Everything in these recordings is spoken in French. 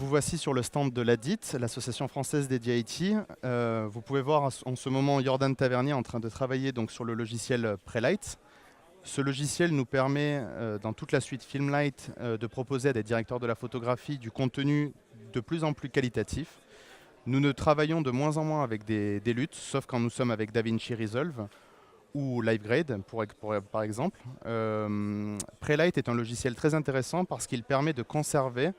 Vous voici sur le stand de l'ADIT, l'association française des DIT. Vous pouvez voir en ce moment Jordan Tavernier en train de travailler donc, sur le logiciel Prelight. Ce logiciel nous permet, dans toute la suite Filmlight, de proposer à des directeurs de la photographie du contenu de plus en plus qualitatif. Nous ne travaillons de moins en moins avec des luttes, sauf quand nous sommes avec DaVinci Resolve ou LiveGrade, par exemple. Prelight est un logiciel très intéressant parce qu'il permet de conserver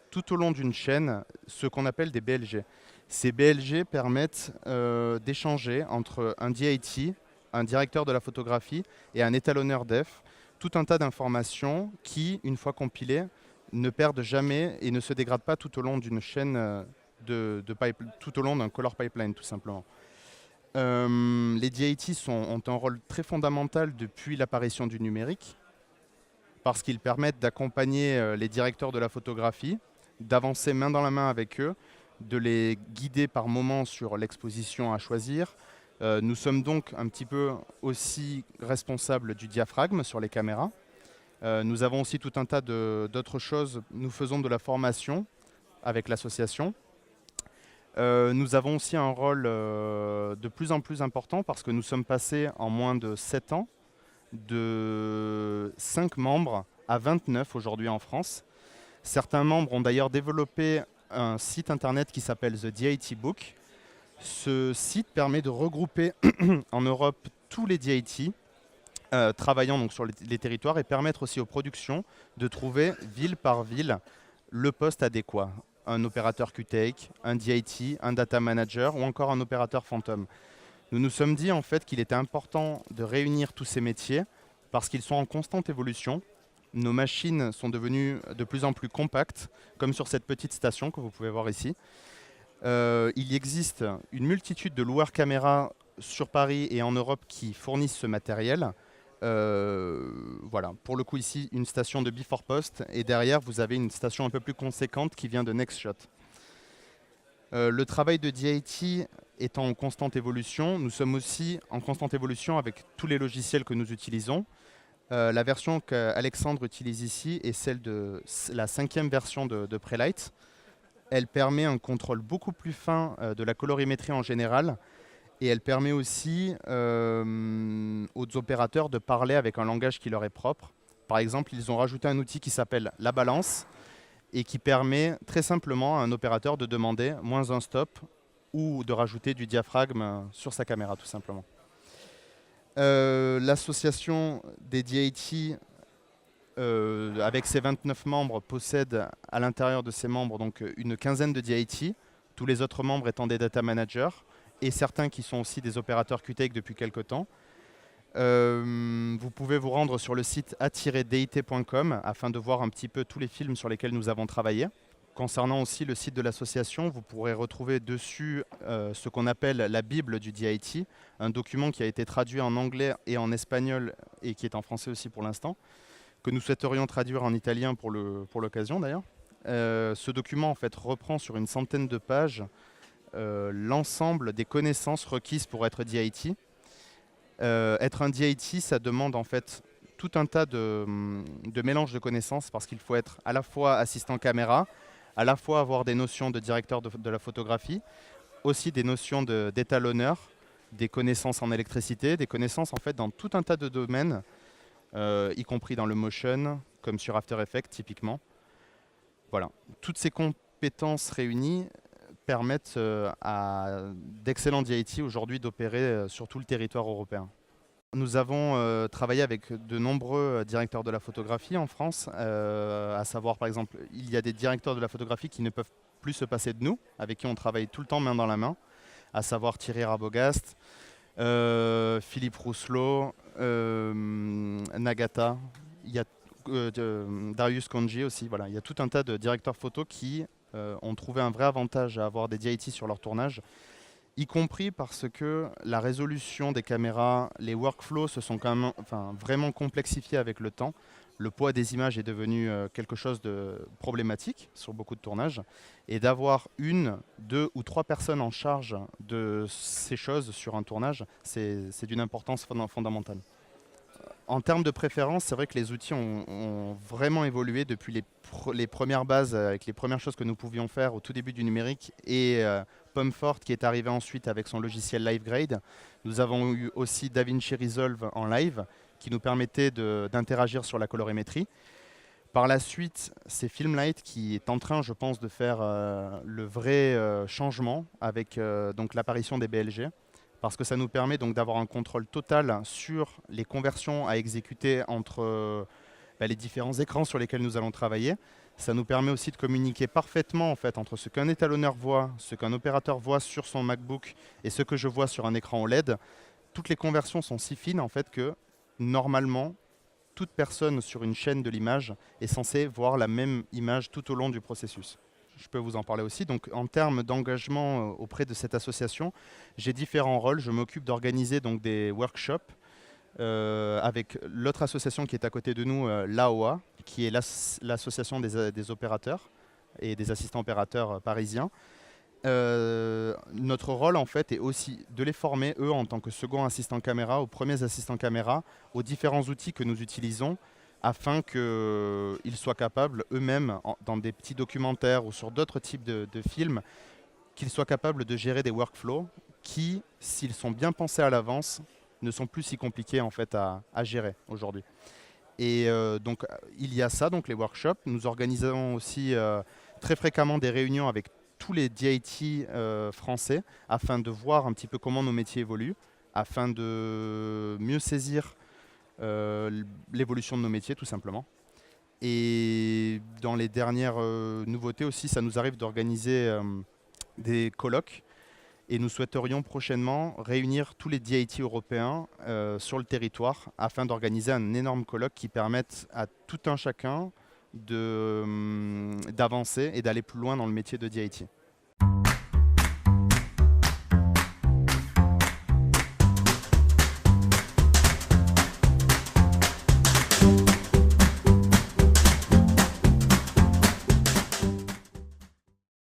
tout au long d'une chaîne ce qu'on appelle des BLG. Ces BLG permettent d'échanger entre un DIT, un directeur de la photographie et un étalonneur def, tout un tas d'informations qui, une fois compilées, ne perdent jamais et ne se dégradent pas tout au long d'une chaîne tout au long d'un color pipeline, tout simplement. Les DIT ont un rôle très fondamental depuis l'apparition du numérique, parce qu'ils permettent d'accompagner les directeurs de la photographie, d'avancer main dans la main avec eux, de les guider par moments sur l'exposition à choisir. Nous sommes donc un petit peu aussi responsables du diaphragme sur les caméras. Nous avons aussi tout un tas d'autres choses. Nous faisons de la formation avec l'association. Nous avons aussi un rôle de plus en plus important parce que nous sommes passés en moins de 7 ans de 5 membres à 29 aujourd'hui en France. Certains membres ont d'ailleurs développé un site internet qui s'appelle The DIT Book. Ce site permet de regrouper en Europe tous les DIT travaillant donc sur les territoires et permettre aussi aux productions de trouver ville par ville le poste adéquat. Un opérateur QTake, un DIT, un data manager ou encore un opérateur Phantom. Nous nous sommes dit en fait qu'il était important de réunir tous ces métiers parce qu'ils sont en constante évolution. Nos machines sont devenues de plus en plus compactes, comme sur cette petite station que vous pouvez voir ici. Il existe une multitude de loueurs caméras sur Paris et en Europe qui fournissent ce matériel. Voilà, pour le coup ici, une station de Before Post et derrière, vous avez une station un peu plus conséquente qui vient de Nextshot. Le travail de DIT étant en constante évolution, nous sommes aussi en constante évolution avec tous les logiciels que nous utilisons. La version qu'Alexandre utilise ici est celle de la 5e version de Prelight. Elle permet un contrôle beaucoup plus fin de la colorimétrie en général et elle permet aussi aux opérateurs de parler avec un langage qui leur est propre. Par exemple, ils ont rajouté un outil qui s'appelle la balance et qui permet très simplement à un opérateur de demander moins un stop ou de rajouter du diaphragme sur sa caméra tout simplement. L'association des DIT avec ses 29 membres possède à l'intérieur de ses membres donc, une quinzaine de DIT, tous les autres membres étant des data managers et certains qui sont aussi des opérateurs QTake depuis quelque temps. Vous pouvez vous rendre sur le site a-dit.com afin de voir un petit peu tous les films sur lesquels nous avons travaillé. Concernant aussi le site de l'association, vous pourrez retrouver dessus ce qu'on appelle la Bible du DIT, un document qui a été traduit en anglais et en espagnol et qui est en français aussi pour l'instant, que nous souhaiterions traduire en italien pour l'occasion d'ailleurs. Ce document en fait reprend sur une centaine de pages l'ensemble des connaissances requises pour être DIT. Être un DIT, ça demande en fait tout un tas de mélange de connaissances parce qu'il faut être à la fois assistant caméra, à la fois avoir des notions de directeur de la photographie, aussi des notions d'étalonneur, des connaissances en électricité, des connaissances en fait dans tout un tas de domaines, y compris dans le motion, comme sur After Effects typiquement. Voilà, toutes ces compétences réunies permettent à d'excellents DIT aujourd'hui d'opérer sur tout le territoire européen. Nous avons travaillé avec de nombreux directeurs de la photographie en France, à savoir par exemple, il y a des directeurs de la photographie qui ne peuvent plus se passer de nous, avec qui on travaille tout le temps main dans la main, à savoir Thierry Rabogast, Philippe Rousselot, Nagata, il y a Darius Konji aussi, voilà. Il y a tout un tas de directeurs photo qui ont trouvé un vrai avantage à avoir des DIT sur leur tournage, y compris parce que la résolution des caméras, les workflows se sont quand même vraiment complexifiés avec le temps. Le poids des images est devenu quelque chose de problématique sur beaucoup de tournages. Et d'avoir une, deux ou trois personnes en charge de ces choses sur un tournage, c'est d'une importance fondamentale. En termes de préférence, c'est vrai que les outils ont vraiment évolué depuis les premières bases, avec les premières choses que nous pouvions faire au tout début du numérique et Pomfort qui est arrivé ensuite avec son logiciel LiveGrade. Nous avons eu aussi DaVinci Resolve en live qui nous permettait d'interagir sur la colorimétrie. Par la suite, c'est Filmlight qui est en train, je pense, de faire le vrai changement avec donc l'apparition des BLG, parce que ça nous permet donc d'avoir un contrôle total sur les conversions à exécuter entre les différents écrans sur lesquels nous allons travailler. Ça nous permet aussi de communiquer parfaitement en fait, entre ce qu'un étalonneur voit, ce qu'un opérateur voit sur son MacBook et ce que je vois sur un écran OLED. Toutes les conversions sont si fines en fait que normalement, toute personne sur une chaîne de l'image est censée voir la même image tout au long du processus. Je peux vous en parler aussi. Donc, en termes d'engagement auprès de cette association, j'ai différents rôles. Je m'occupe d'organiser donc des workshops avec l'autre association qui est à côté de nous, l'AOA, qui est l'association des opérateurs et des assistants opérateurs parisiens. Notre rôle en fait est aussi de les former eux en tant que second assistant caméra, aux premiers assistants caméra, aux différents outils que nous utilisons afin qu'ils soient capables eux-mêmes dans des petits documentaires ou sur d'autres types de films, qu'ils soient capables de gérer des workflows qui, s'ils sont bien pensés à l'avance, ne sont plus si compliqués en fait à gérer aujourd'hui. Et donc il y a ça, donc les workshops. Nous organisons aussi très fréquemment des réunions avec tous les DIT français afin de voir un petit peu comment nos métiers évoluent, afin de mieux saisir l'évolution de nos métiers tout simplement. Et dans les dernières nouveautés aussi, ça nous arrive d'organiser des colloques et nous souhaiterions prochainement réunir tous les DIT européens sur le territoire afin d'organiser un énorme colloque qui permette à tout un chacun d'avancer et d'aller plus loin dans le métier de DIT.